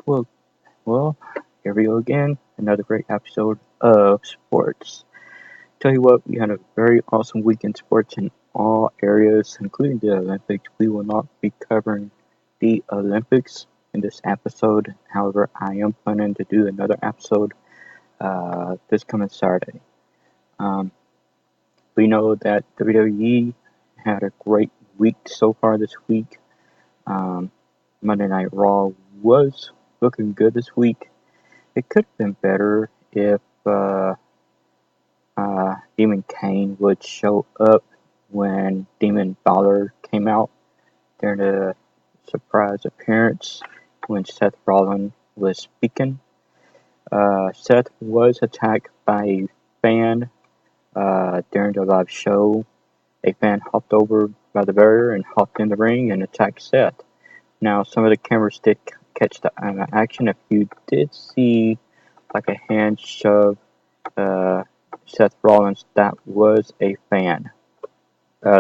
Well, well, here we go again. Another great episode of sports. Tell you what, we had a very awesome week in sports in all areas, including the Olympics. We will not be covering the Olympics in this episode. However, I am planning to do another episode this coming Saturday. Um, we know that WWE had a great week so far this week. Um, Monday Night Raw was looking good this week. It could have been better if Demon Kane would show up when Demon Balor came out during the surprise appearance when Seth Rollins was speaking. Seth was attacked by a fan during the live show. A fan hopped over by the barrier and hopped in the ring and attacked Seth. Now, some of the cameras did catch the action. If you did see like a hand shove Seth Rollins, that was a fan.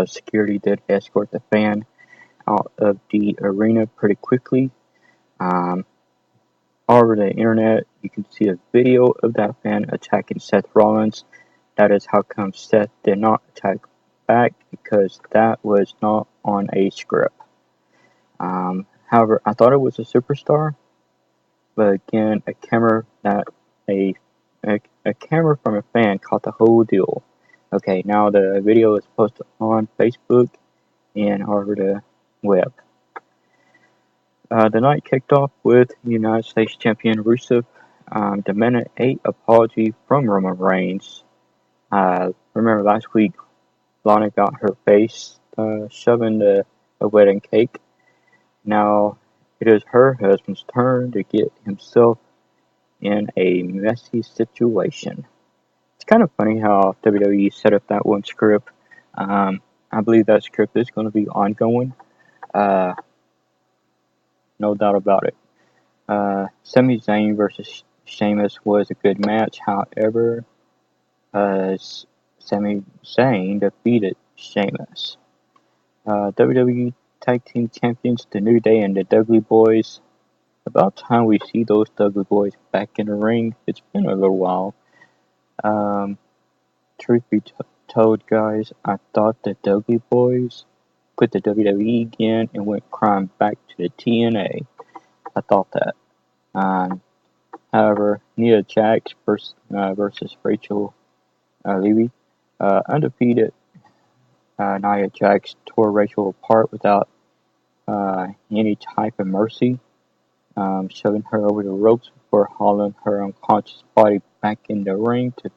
Security did escort the fan out of the arena pretty quickly. All over the internet, you can see a video of that fan attacking Seth Rollins. That is how come Seth did not attack back, because that was not on a script. However, I thought it was a superstar, but again, a camera from a fan caught the whole deal. Okay, now the video is posted on Facebook and over the web. The night kicked off with United States champion Rusev demanding an apology from Roman Reigns. Remember last week, Lana got her face shoved in a wedding cake. Now it is her husband's turn to get himself in a messy situation. It's kind of funny how WWE set up that one script. I believe that script is going to be ongoing. No doubt about it. Sami Zayn versus Sheamus was a good match. However, Sami Zayn defeated Sheamus. WWE Tag Team Champions, The New Day and the Dudley Boys. About time we see those Dudley Boys back in the ring. It's been a little while. Truth be told, guys, I thought the Dudley Boys quit the WWE again and went crying back to the TNA. I thought that. However, Nia Jax versus Rachel Levy, undefeated. Nia Jax tore Rachel apart without any type of mercy, shoving her over the ropes before hauling her unconscious body back in the ring to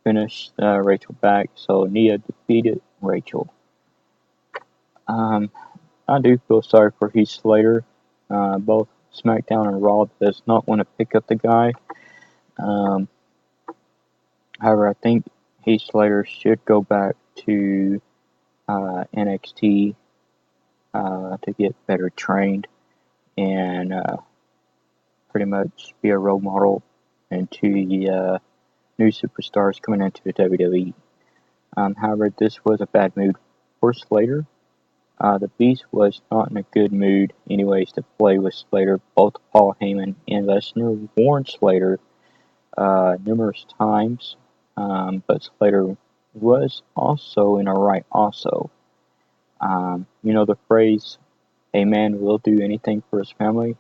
finish Rachel back. So Nia defeated Rachel. I do feel sorry for Heath Slater. Both SmackDown and Raw does not want to pick up the guy. However, I think Heath Slater should go back to NXT to get better trained and pretty much be a role model into the new superstars coming into the WWE. However, this was a bad mood for Slater. The Beast was not in a good mood anyways to play with Slater. Both Paul Heyman and Lesnar warned Slater numerous times, but Slater was also in a right also. You know the phrase, a man will do anything for his family?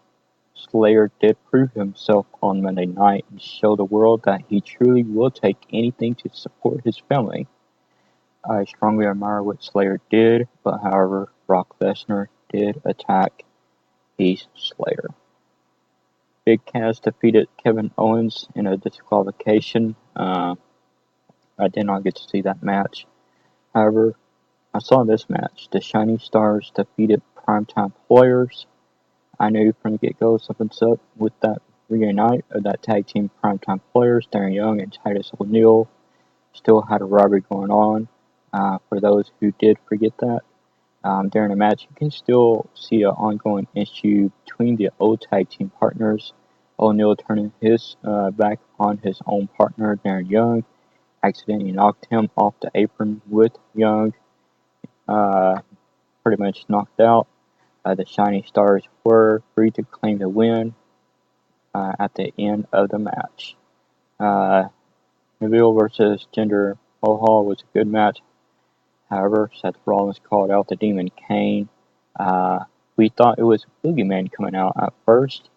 Slater did prove himself on Monday night and show the world that he truly will take anything to support his family. I strongly admire what Slater did, but however, Brock Lesnar did attack Heath Slater. Big Cass defeated Kevin Owens in a disqualification. I did not get to see that match. However, I saw this match. The Shining Stars defeated Primetime Players. I knew from the get-go something's up with that reunite of that tag team Primetime Players. Darren Young and Titus O'Neil still had a rivalry going on. For those who did forget that, during the match, you can still see an ongoing issue between the old tag team partners. O'Neil turning his back on his own partner, Darren Young, accidentally knocked him off the apron with Young, pretty much knocked out. The Shining Stars were free to claim the win. at the end of the match. Uh, Neville versus Jinder Mahal was a good match. However, Seth Rollins called out the Demon Kane. We thought it was Boogeyman coming out at first.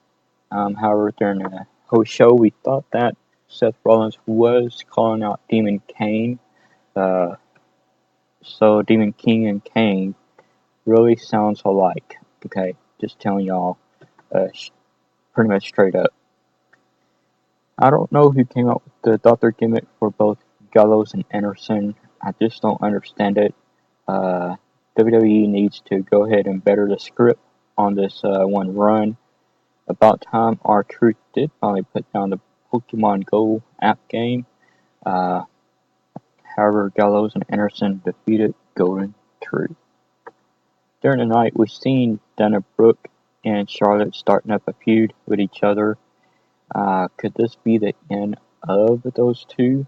However, during the whole show, we thought that Seth Rollins was calling out Demon Kane. So Demon King and Kane really sounds alike. Okay, just telling y'all, pretty much straight up. I don't know who came up with the Doctor gimmick for both Gallows and Anderson. I just don't understand it. WWE needs to go ahead and better the script on this one run. About time R-Truth did finally put down the Pokemon Go app game. Uh, However, Gallows and Anderson defeated Golden Truth. During the night, we've seen Dana Brooke and Charlotte starting up a feud with each other. Could this be the end of those two?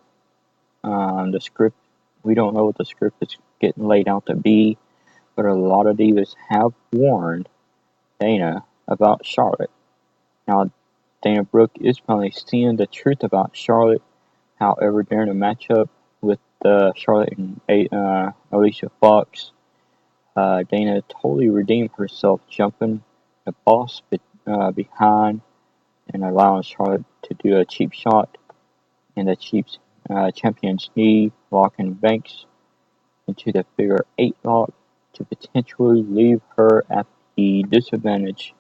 The script, we don't know what the script is getting laid out to be, but a lot of divas have warned Dana about Charlotte. Now, Dana Brooke is finally seeing the truth about Charlotte. However, during the matchup with Charlotte and Alicia Fox, Dana totally redeemed herself, jumping the boss behind and allowing Charlotte to do a cheap shot and the cheap champion's knee, locking Banks into the figure 8 lock to potentially leave her at the disadvantage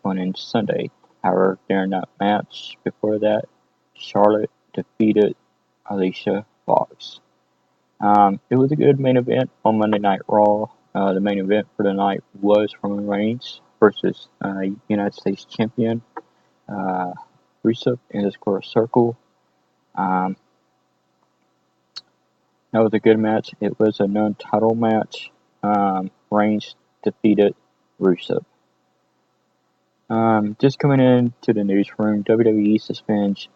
going into Sunday. However, during that match before that, Charlotte defeated Alicia Fox. It was a good main event on Monday Night Raw. The main event for the night was Roman Reigns versus United States Champion Rusev in the square circle. That was a good match. It was a non-title match. Reigns defeated Rusev. Just coming into the newsroom, WWE suspends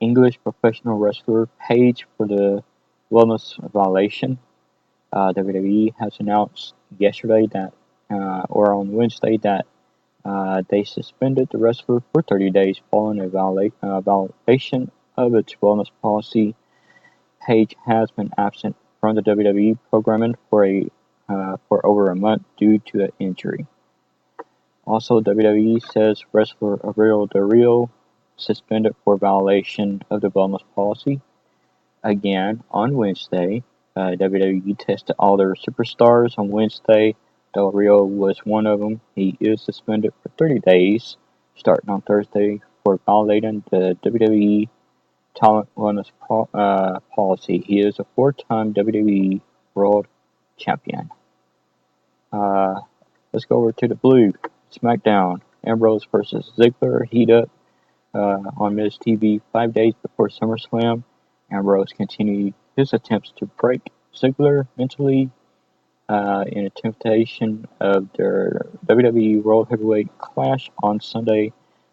English professional wrestler Paige for the wellness violation. WWE has announced yesterday that, or on Wednesday, that they suspended the wrestler for 30 days following a violation of its wellness policy. Paige has been absent from the WWE programming for over a month due to an injury. Also, WWE says wrestler Aurelio Del Rio suspended for violation of the wellness policy. Again, on Wednesday, WWE tested all their superstars on Wednesday. Del Rio was one of them. He is suspended for 30 days, starting on Thursday, for violating the WWE talent wellness policy. He is a 4-time WWE World Champion. Let's go over to the blue. SmackDown. Ambrose versus Ziggler heat up on Miz TV 5 days before SummerSlam. Ambrose continued his attempts to break Ziggler mentally in a temptation of their WWE World Heavyweight Clash on Sunday,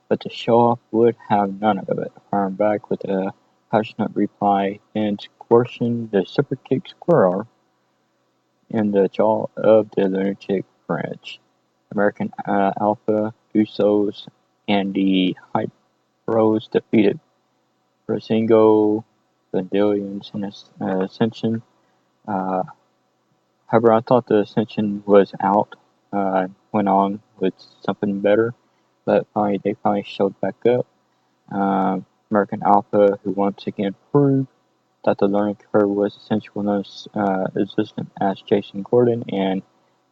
but the show-off would have none of it, firing back with a passionate reply and squashing the super kick squirrel in the jaw of the lunatic fringe. American Alpha, Usos, and the Hype Bros defeated Breezango, Vandalians, and Ascension. However, I thought the Ascension was out, went on with something better, but they finally showed back up. American Alpha, who once again proved that the learning curve was essentially non-existent as Jason Gordon and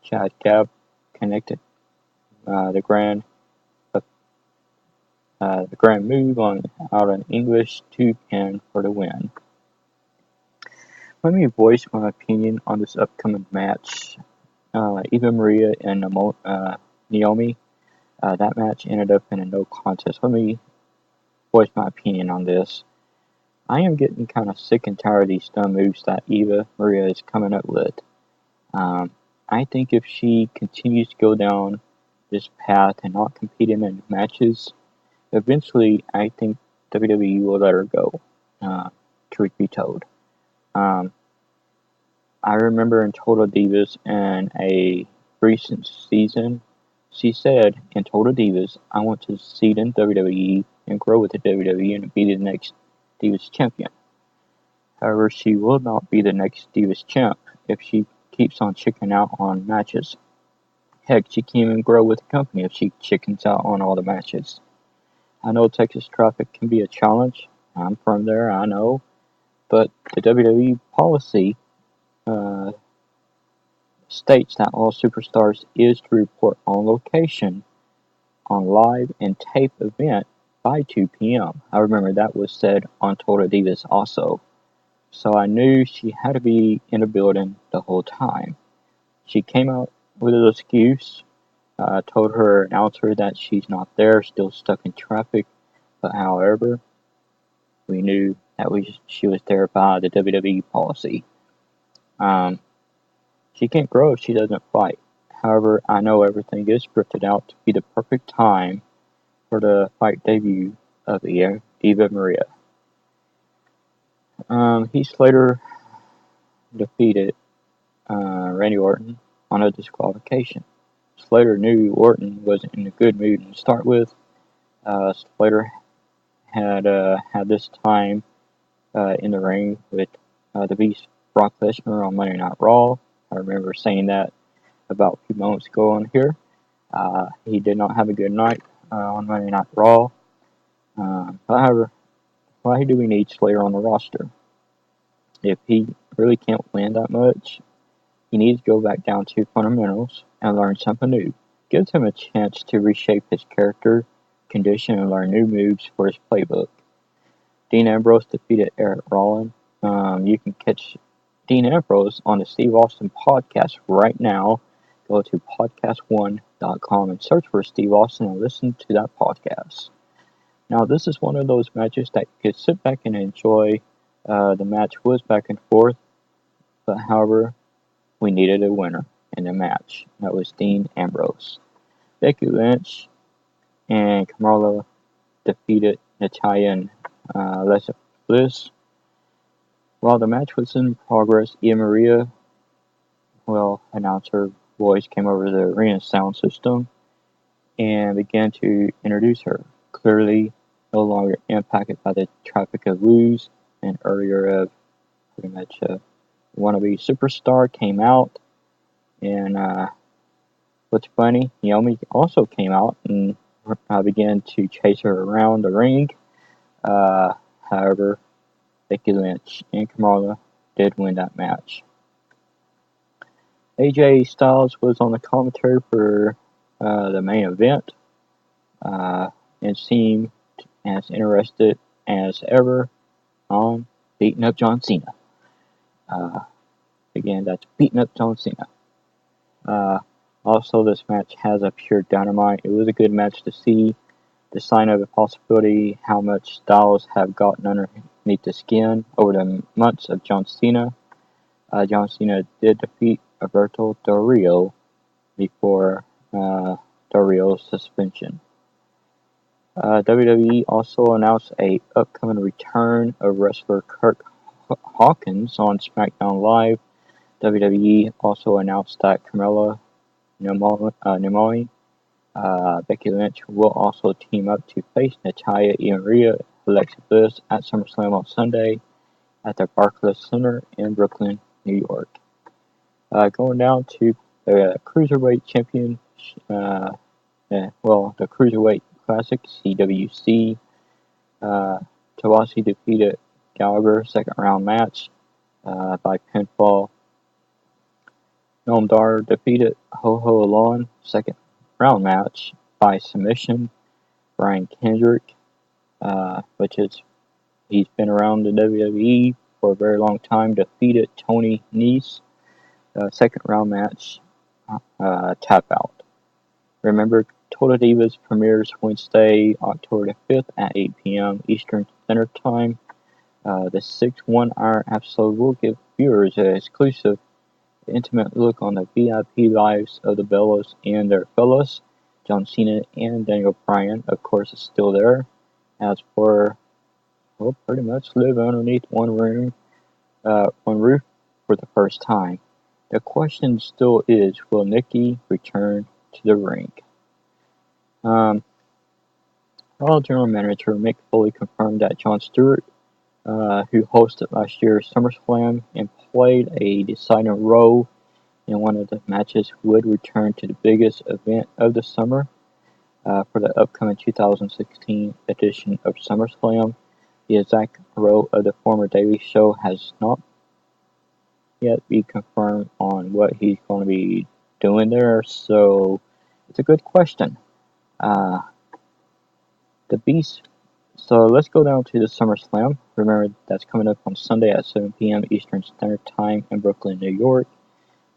Chad Gab connected the grand move on out an English 2-pin for the win. Let me voice my opinion on this upcoming match. Eva Maria and Naomi. That match ended up in a no contest. Let me voice my opinion on this. I am getting kind of sick and tired of these dumb moves that Eva Maria is coming up with. I think if she continues to go down this path and not competing in matches, eventually I think WWE will let her go, truth be told. I remember in Total Divas in a recent season, she said in Total Divas, I want to succeed in WWE and grow with the WWE and be the next Divas champion. However, she will not be the next Divas champ if she keeps on chickening out on matches. Heck, she can't even grow with the company if she chickens out on all the matches. I know Texas traffic can be a challenge. I'm from there, I know. But the WWE policy states that all superstars is to report on location on live and tape event by 2 p.m. I remember that was said on Total Divas also. So I knew she had to be in the building the whole time. She came out with an excuse, told her announcer that she's not there, still stuck in traffic, but however, we knew that she was there by the WWE policy. She can't grow if she doesn't fight. However, I know everything is scripted out to be the perfect time for the fight debut of Eva Maria. Heath Slater defeated Randy Orton on a disqualification. Slater knew Orton wasn't in a good mood to start with. Slater had this time in the ring with the Beast Brock Lesnar on Monday Night Raw. I remember saying that about a few moments ago on here. He did not have a good night on Monday Night Raw. However, why do we need Slater on the roster? If he really can't win that much, he needs to go back down to fundamentals and learn something new. Gives him a chance to reshape his character, condition, and learn new moves for his playbook. Dean Ambrose defeated Eric Rollins. You can catch Dean Ambrose on the Steve Austin podcast right now. Go to podcast1.com and search for Steve Austin and listen to that podcast. Now, this is one of those matches that you could sit back and enjoy. The match was back and forth, but however, we needed a winner in the match. That was Dean Ambrose. Becky Lynch and Carmella defeated Natalya and Alexa Bliss. While the match was in progress, Eva Maria, announcer voice came over the arena sound system and began to introduce her. Clearly, no longer impacted by the traffic of woos and earlier of pretty much wannabe superstar came out. And what's funny, Naomi also came out and began to chase her around the ring. However, Becky Lynch and Carmella did win that match. AJ Styles was on the commentary for the main event and seemed as interested as ever on beating up John Cena. Again, that's beating up John Cena. Also, this match has a pure dynamite. It was a good match to see. The sign of a possibility how much Styles have gotten underneath the skin over the months of John Cena. John Cena did defeat Alberto Del Rio before Del Rio's suspension. WWE also announced a upcoming return of wrestler Kurt Hawkins on SmackDown Live. WWE also announced that Carmella Nimoi, Becky Lynch will also team up to face Natalya, Eva Maria, Alexa Bliss at Summerslam on Sunday at the Barclays Center in Brooklyn, New York. Going down to the Cruiserweight Champion, the Cruiserweight Classic, CWC. Tawasi defeated Gallagher, second round match by pinfall. Noam Dar defeated Ho-Ho Alon, second round match by submission. Brian Kendrick, he's been around the WWE for a very long time, defeated Tony Nese, second round match, tap out. Remember, Total Divas premieres Wednesday, October the 5th at 8 p.m. Eastern Standard Time. The 6th 1-hour episode will give viewers an exclusive, intimate look on the VIP lives of the Bellas and their fellows. John Cena and Daniel Bryan, of course, is still there. As for, pretty much live underneath one roof for the first time. The question still is, will Nikki return to the ring? Raw General Manager Mick Foley confirmed that Jon Stewart, who hosted last year's Summerslam and played a deciding role in one of the matches, would return to the biggest event of the summer for the upcoming 2016 edition of SummerSlam. The exact role of the former Daily Show has not yet been confirmed on what he's going to be doing there, so it's a good question. The Beast. So let's go down to the SummerSlam. Remember, that's coming up on Sunday at 7 p.m. Eastern Standard Time in Brooklyn, New York.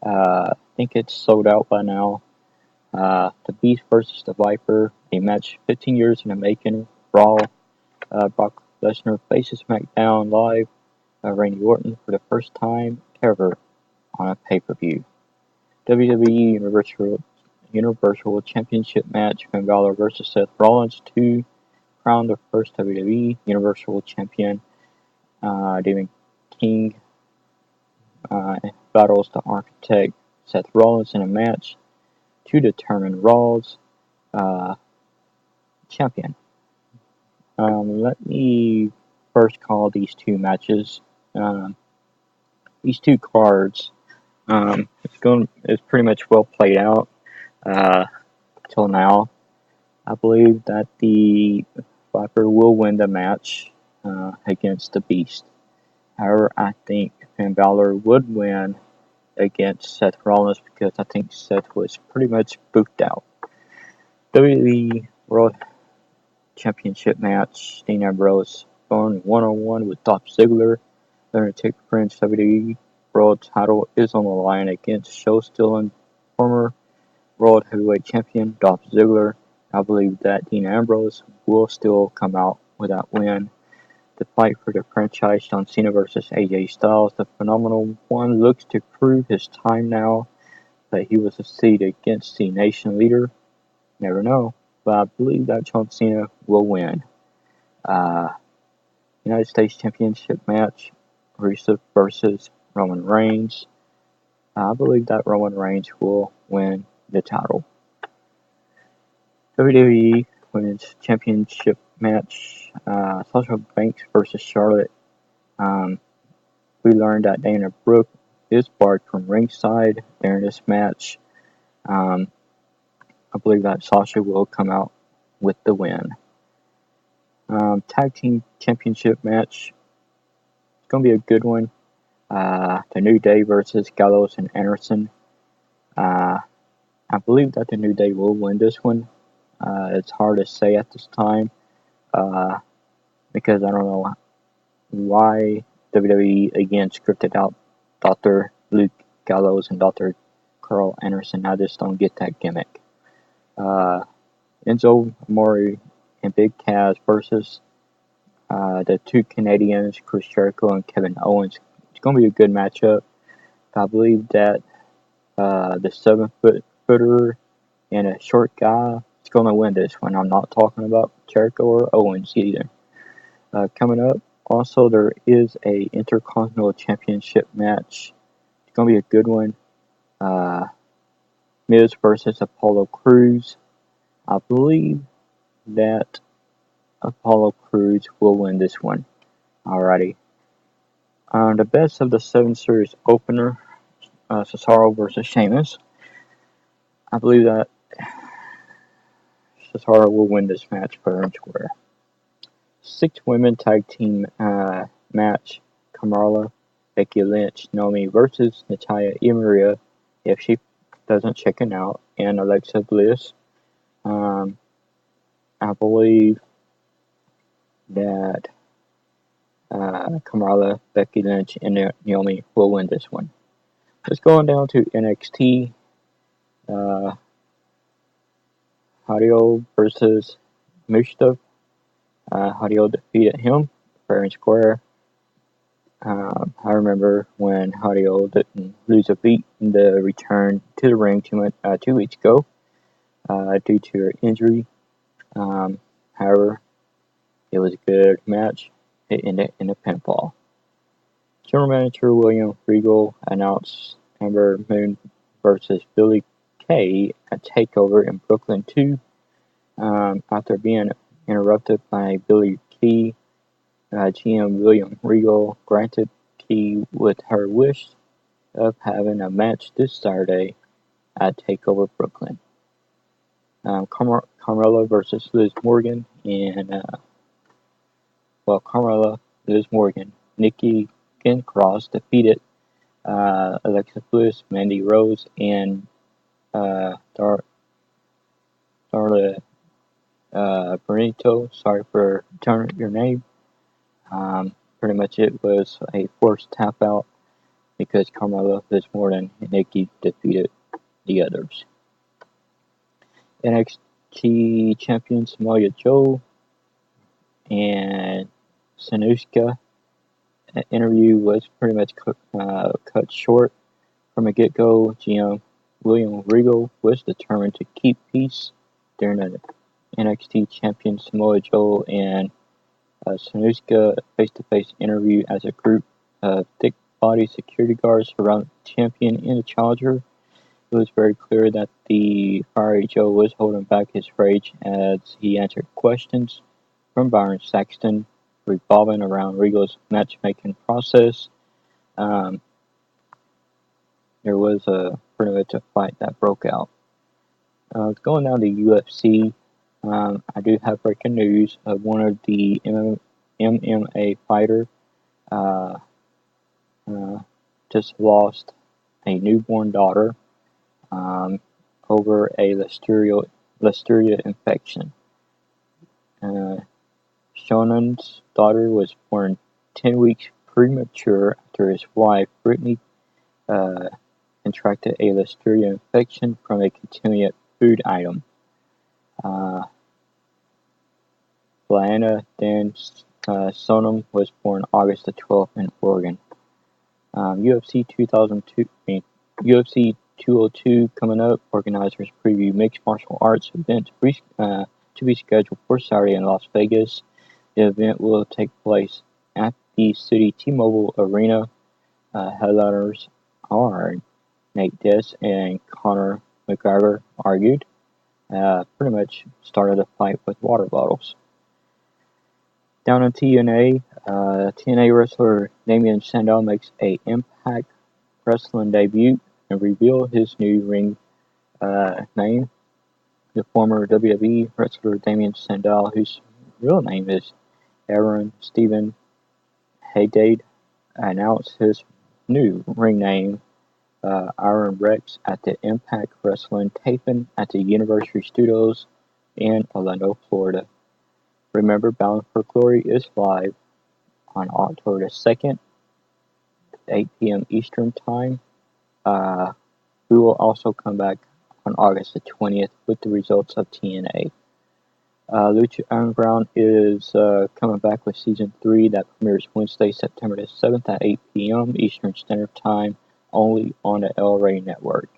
I think it's sold out by now. The Beast versus the Viper, a match 15 years in the making. Raw. Brock Lesnar faces SmackDown Live. Randy Orton for the first time ever on a pay-per-view. WWE Universal Championship match: Finn Balor versus Seth Rollins to crown the first WWE Universal Champion. Demon King battles the Architect Seth Rollins in a match to determine Raw's champion. Let me first call these two matches. These two cards. It's pretty much well played out till now. I believe that the Viper will win the match against the Beast. However, I think Finn Balor would win against Seth Rollins because I think Seth was pretty much booked out. WWE World Championship match: Dean Ambrose going one-on-one with Dolph Ziggler. Undertaker Prince WWE World title is on the line against show-stealing former World Heavyweight Champion Dolph Ziggler. I believe that Dean Ambrose will still come out with that win. The fight for the franchise: John Cena versus AJ Styles. The Phenomenal One looks to prove his time now that he will succeed against the nation leader. Never know, but I believe that John Cena will win. United States Championship match: Rusev versus Roman Reigns. I believe that Roman Reigns will win the title. WWE Women's Championship match: Sasha Banks versus Charlotte. We learned that Dana Brooke is barred from ringside during this match. I believe that Sasha will come out with the win. Tag Team Championship match. It's going to be a good one. The New Day versus Gallows and Anderson. I believe that the New Day will win this one. It's hard to say at this time because I don't know why WWE again scripted out Dr. Luke Gallows and Dr. Carl Anderson. I just don't get that gimmick. Enzo Amore and Big Cass versus the two Canadians, Chris Jericho and Kevin Owens. It's going to be a good matchup. I believe that the 7-footer and a short guy is going to win this one. I'm not talking about Jericho or Owens either. Coming up, also there is a Intercontinental Championship match. It's going to be a good one. Miz versus Apollo Crews. I believe that Apollo Crews will win this one. Alrighty. The best of the 7 series opener: Cesaro versus Sheamus. I believe that Cesaro will win this match fair and square. 6-women tag team match: Carmella, Becky Lynch, Naomi versus Natalya and Maria, if she doesn't chicken out, and Alexa Bliss. I believe that Carmella, Becky Lynch, and Naomi will win this one. Let's go on down to NXT. Hideo versus Mustafa. Hideo defeated him fair and square. I remember when Hideo didn't lose a beat in the return to the ring 2 weeks ago due to her injury. However, it was a good match. It ended in a pinfall. General Manager William Regal announced Ember Moon versus Billie Kay at TakeOver in Brooklyn 2. After being interrupted by Billy Key. GM William Regal granted Key with her wish of having a match this Saturday at TakeOver Brooklyn. Carmella versus Liz Morgan, and Carmella, Liz Morgan, Nikki Cross defeated Alexa Bliss, Mandy Rose, and Darla Benito. Sorry for turning your name. Pretty much it was a forced tap out because Carmella, Liz Morgan, and Nikki defeated the others. NXT champion Samoa Joe and Sanuska interview was pretty much cut short from a get-go. GM William Regal was determined to keep peace during an NXT champion Samoa Joe and Sanuska face-to-face interview as a group of thick-body security guards surrounded the champion and the challenger. It was very clear that the fiery Joe was holding back his rage as he answered questions from Byron Saxton revolving around Regal's matchmaking process. There was pretty much a fight that broke out. Going down to UFC, I do have breaking news of one of the MMA fighter just lost a newborn daughter over a listeria infection. Shonen's daughter was born 10 weeks premature after his wife, Brittany, contracted a listeria infection from a contaminated food item. Diana Dan Sonam was born August the 12th in Oregon. UFC 202 coming up. Organizers preview mixed martial arts event to be scheduled for Saturday in Las Vegas. The event will take place at the City T-Mobile Arena. Headliners are Nate Diaz and Conor McGregor argued. Pretty much started a fight with water bottles. Down in TNA, TNA wrestler Damien Sandow makes a Impact Wrestling debut and reveal his new ring name. The former WWE wrestler Damien Sandow, whose real name is Aaron Stephen Haydade, announced his new ring name, Iron Rex, at the Impact Wrestling taping at the Universal Studios in Orlando, Florida. Remember, Bound for Glory is live on October the 2nd, 8 p.m. Eastern Time. We will also come back on August the 20th with the results of TNA. Lucha Underground is coming back with Season 3 that premieres Wednesday, September the 7th at 8 p.m. Eastern Standard Time, only on the El Rey Network.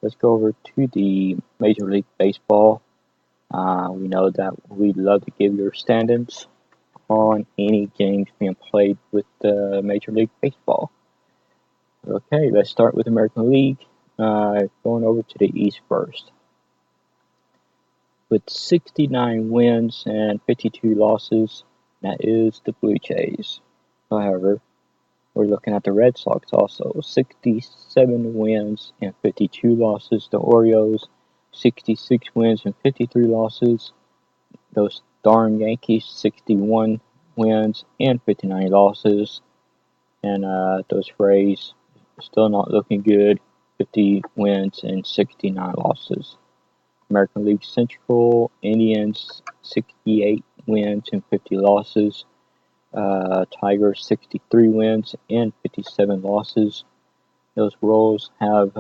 Let's go over to the Major League Baseball. We know that we'd love to give your standings on any games being played with Major League Baseball. Okay, let's start with American League. Going over to the East first. With 69 wins and 52 losses, that is the Blue Jays. However, we're looking at the Red Sox also. 67 wins and 52 losses. The Orioles, 66 wins and 53 losses. Those darn Yankees, 61 wins and 59 losses. And those Rays, still not looking good, 50 wins and 69 losses. American League Central, Indians, 68 wins and 50 losses. Tigers, 63 wins and 57 losses. Those Royals have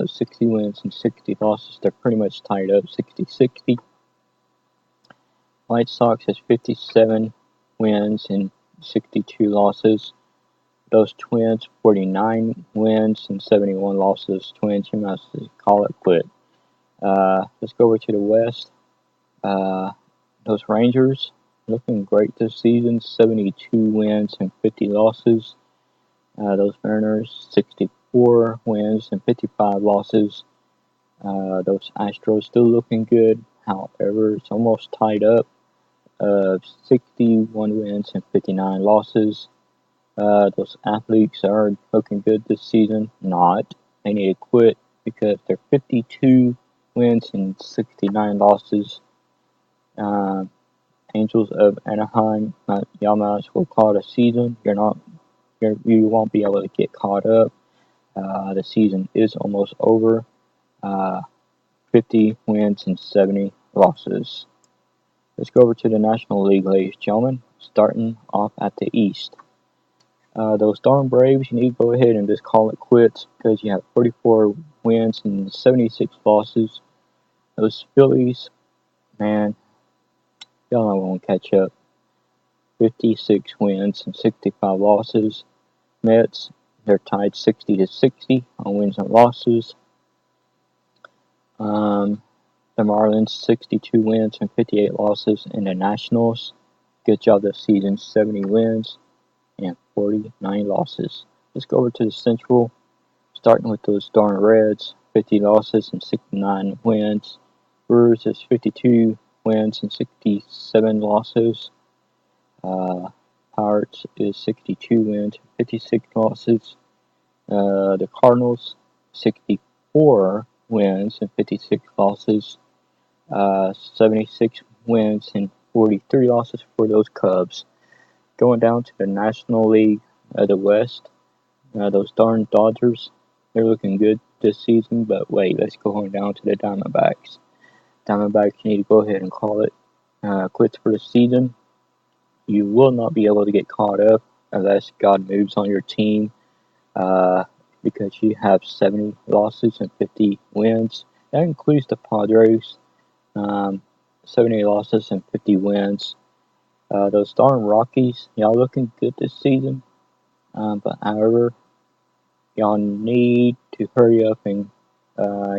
60 wins and 60 losses. They're pretty much tied up, 60-60. White Sox has 57 wins and 62 losses. Those Twins, 49 wins and 71 losses. Twins, you must call it quit. Let's go over to the West. Those Rangers, looking great this season, 72 wins and 50 losses. Those Mariners, 64 wins and 55 losses. Those Astros still looking good, However, it's almost tied up. 61 wins and 59 losses. Those athletes are looking good this season. Not. They need to quit because they're 52 wins and 69 losses. Uh, Angels of Anaheim, y'all might as well call it a season. You won't be able to get caught up. The season is almost over. Uh, 50 wins and 70 losses. Let's go over to the National League, ladies and gentlemen. Starting off at the East. Those darn Braves, you need to go ahead and just call it quits because you have 44 wins and 76 losses. Those Phillies, man, y'all not going to catch up. 56 wins and 65 losses. Mets, they're tied 60-60 on wins and losses. The Marlins, 62 wins and 58 losses. And the Nationals, good job this season, 70 wins and 49 losses. Let's go over to the Central, starting with those darn Reds, 50 losses and 69 wins. Brewers is 52 wins and 67 losses. Pirates is 62 wins, 56 losses. The Cardinals, 64 wins and 56 losses. 76 wins and 43 losses for those Cubs. Going down to the National League of the West, those darn Dodgers, they're looking good this season, but wait, let's go on down to the Diamondbacks. Diamondbacks, you need to go ahead and call it quits for the season. You will not be able to get caught up unless God moves on your team, because you have 70 losses and 50 wins. That includes the Padres, 70 losses and 50 wins. Those darn Rockies, y'all looking good this season, but however, y'all need to hurry up and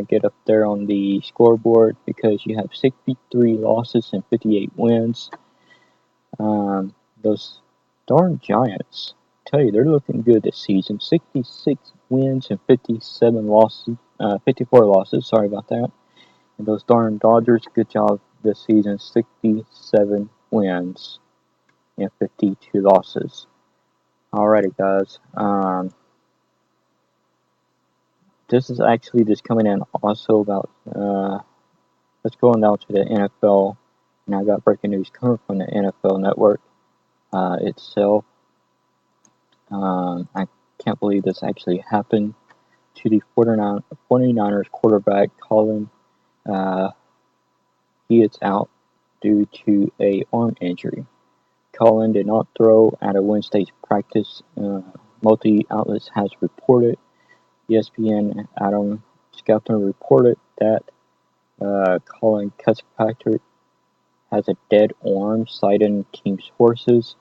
get up there on the scoreboard because you have 63 losses and 58 wins. Those darn Giants, tell you, they're looking good this season. 66 wins and 57 losses, 54 losses. Sorry about that. And those darn Dodgers, good job this season. 67 wins and 52 losses. Alrighty, guys. This is actually just coming in also about. Let's go on down to the NFL. And I got breaking news coming from the NFL Network itself. I can't believe this actually happened to the 49ers quarterback, Colin. He is out due to a arm injury. Colin did not throw at a Wednesday's practice. Multi-outlets has reported. ESPN Adam Schefter reported that Colin Fitzpatrick has a dead arm, citing team sources.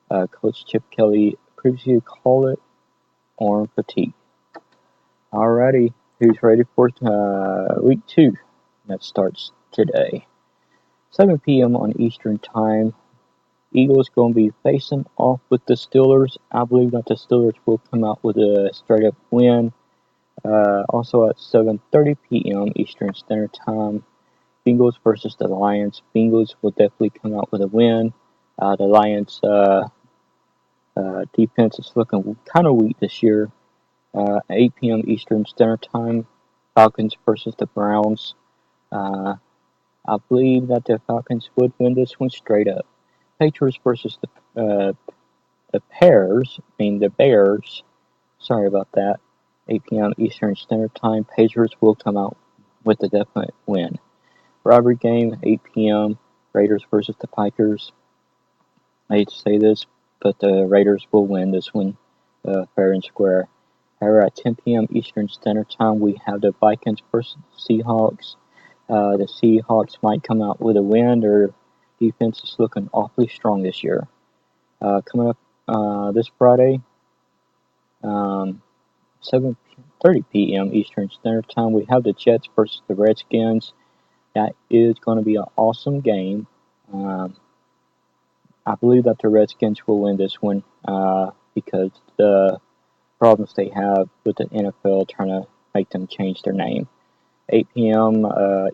Coach Chip Kelly previously called it arm fatigue. Alrighty, who's ready for week 2? That starts today. 7 p.m. on Eastern Time. Eagles going to be facing off with the Steelers. I believe that the Steelers will come out with a straight-up win. Also at 7:30 p.m. Eastern Standard Time, Bengals versus the Lions. Bengals will definitely come out with a win. The Lions' defense is looking kind of weak this year. 8 p.m. Eastern Standard Time, Falcons versus the Browns. I believe that the Falcons would win this one straight up. Patriots versus the Bears. Sorry about that. 8 p.m. Eastern Standard Time. Patriots will come out with a definite win. Rivalry game, 8 p.m. Raiders versus the Packers. I hate to say this, but the Raiders will win this one fair and square. However, at 10 p.m. Eastern Standard Time, we have the Vikings versus the Seahawks. The Seahawks might come out with a win. Their defense is looking awfully strong this year. Coming up this Friday, 7:30 p.m. Eastern Standard Time, we have the Jets versus the Redskins. That is going to be an awesome game. I believe that the Redskins will win this one because the problems they have with the NFL trying to make them change their name. 8 p.m.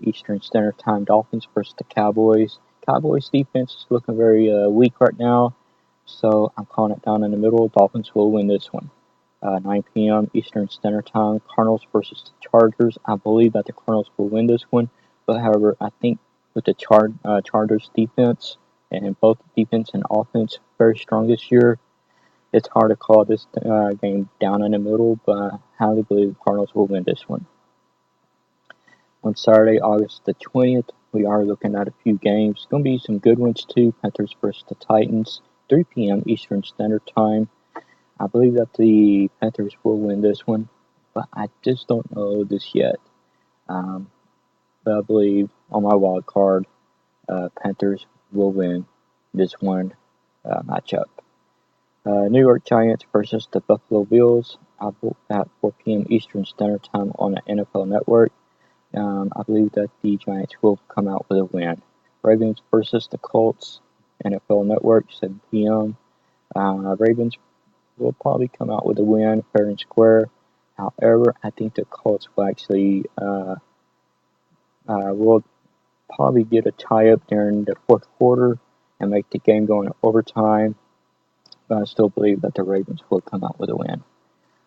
Eastern Standard Time, Dolphins versus the Cowboys. Cowboys defense is looking very weak right now, so I'm calling it down in the middle. Dolphins will win this one. 9 p.m. Eastern Standard Time, Cardinals versus the Chargers. I believe that the Cardinals will win this one, but however, I think with the Chargers defense and both defense and offense very strong this year, it's hard to call this game down in the middle, but I highly believe the Cardinals will win this one. On Saturday, August the 20th, we are looking at a few games. Going to be some good ones too. Panthers versus the Titans, 3 p.m. Eastern Standard Time. I believe that the Panthers will win this one, but I just don't know this yet. But I believe on my wild card, Panthers will win this one matchup. New York Giants versus the Buffalo Bills at 4 p.m. Eastern Standard Time on the NFL Network. I believe that the Giants will come out with a win. Ravens versus the Colts, NFL Network, 7 p.m. Ravens will probably come out with a win, fair and square. However, I think the Colts will actually will probably get a tie-up during the fourth quarter and make the game go into overtime. But I still believe that the Ravens will come out with a win.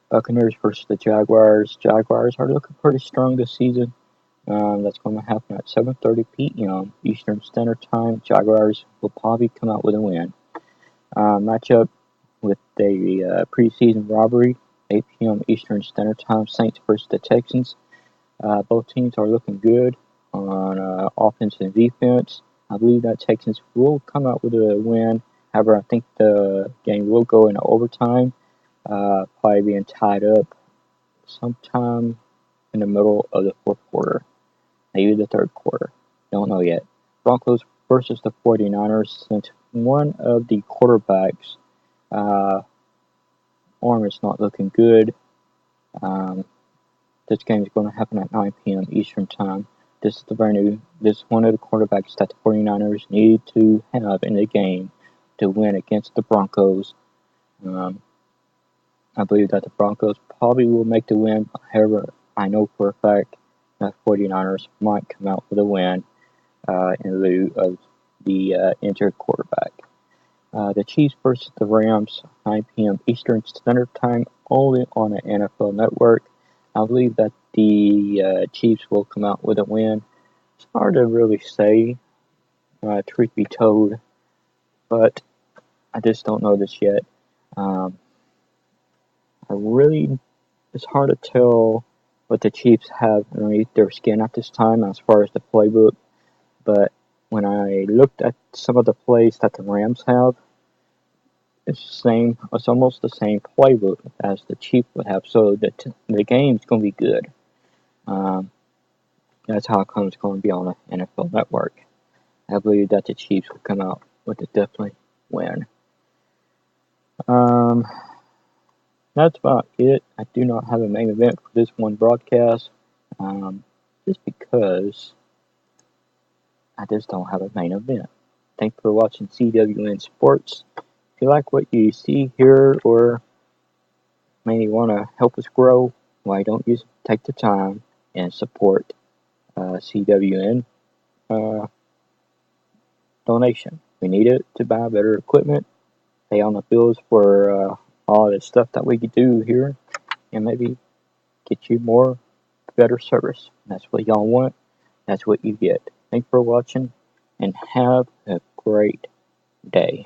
Buccaneers versus the Jaguars. Jaguars are looking pretty strong this season. That's going to happen at 7:30 p.m. Eastern Standard Time. Jaguars will probably come out with a win. Matchup with the preseason robbery, 8 p.m. Eastern Standard Time. Saints versus the Texans. Both teams are looking good on offense and defense. I believe that Texans will come out with a win. However, I think the game will go into overtime, probably being tied up sometime in the middle of the fourth quarter, maybe the third quarter. Don't know yet. Broncos versus the 49ers. Since one of the quarterbacks' arm is not looking good, this game is going to happen at 9 p.m. Eastern Time. This is one of the quarterbacks that the 49ers need to have in the game to win against the Broncos. I believe that the Broncos probably will make the win. However, I know for a fact that 49ers might come out with a win in lieu of the injured quarterback. The Chiefs versus the Rams, 9 p.m. Eastern Standard Time, only on the NFL Network. I believe that the Chiefs will come out with a win. It's hard to really say, truth be told, but I just don't know this yet. It's hard to tell what the Chiefs have underneath their skin at this time as far as the playbook, but when I looked at some of the plays that the Rams have, it's almost the same playbook as the Chiefs would have, so the game's going to be good. That's how come it's going to be on the NFL Network. I believe that the Chiefs will come out with a definitely win. That's about it. I do not have a main event for this one broadcast, just because I just don't have a main event. Thanks for watching CWN Sports. If you like what you see here, or maybe want to help us grow, why don't you take the time and support CWN donation? We need it to buy better equipment, pay on the bills for all the stuff that we could do here, and maybe get you more better service. That's what y'all want. That's what you get. Thanks for watching, and have a great day.